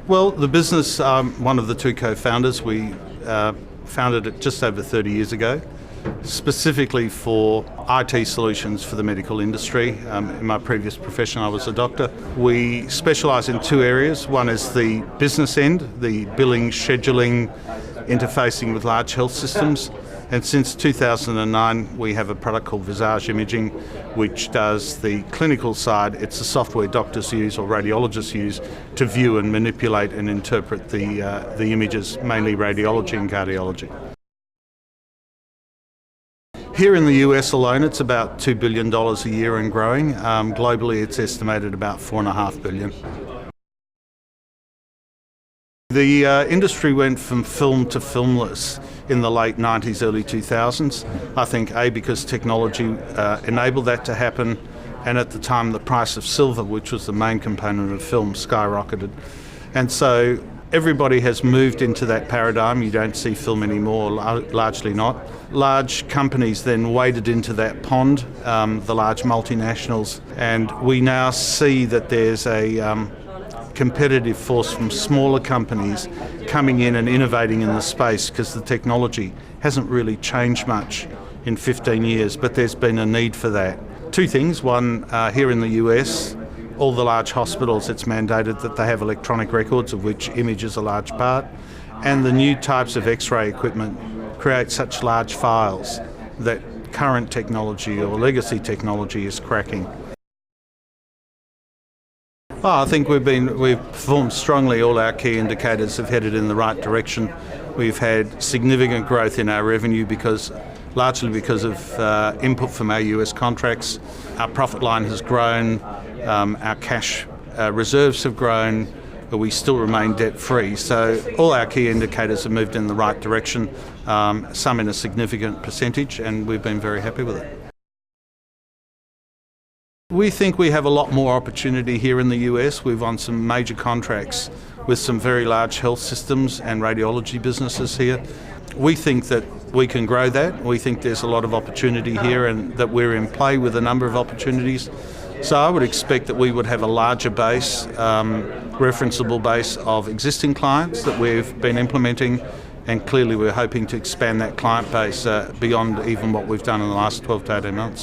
Well, the business, one of the two co-founders, we founded it just over 30 years ago, specifically for IT solutions for the medical industry. In my previous profession, I was a doctor. We specialise in two areas. One is the business end, the billing, scheduling, interfacing with large health systems. And since 2009, we have a product called Visage Imaging, which does the clinical side. It's the software doctors use or radiologists use to view and manipulate and interpret the images, mainly radiology and cardiology. Here in the US alone, it's about $2 billion a year and growing. Globally, it's estimated about $4.5 billion. The industry went from film to filmless in the late 90s, early 2000s. I think because technology enabled that to happen, and at the time the price of silver, which was the main component of film, skyrocketed. And so everybody has moved into that paradigm. You don't see film anymore, largely not. Large companies then waded into that pond, the large multinationals, and we now see that there's a competitive force from smaller companies coming in and innovating in the space because the technology hasn't really changed much in 15 years, but there's been a need for that. Two things. One, here in the US, all the large hospitals, it's mandated that they have electronic records, of which image is a large part, and the new types of X-ray equipment create such large files that current technology or legacy technology is cracking. I think we've performed strongly. All our key indicators have headed in the right direction. We've had significant growth in our revenue largely because of input from our US contracts. Our profit line has grown, our cash reserves have grown, but we still remain debt-free. So all our key indicators have moved in the right direction, some in a significant percentage, and we've been very happy with it. We think we have a lot more opportunity here in the US. We've won some major contracts with some very large health systems and radiology businesses here. We think that we can grow that. We think there's a lot of opportunity here and that we're in play with a number of opportunities. So I would expect that we would have a larger base, referenceable base of existing clients that we've been implementing, and clearly we're hoping to expand that client base beyond even what we've done in the last 12 to 18 months.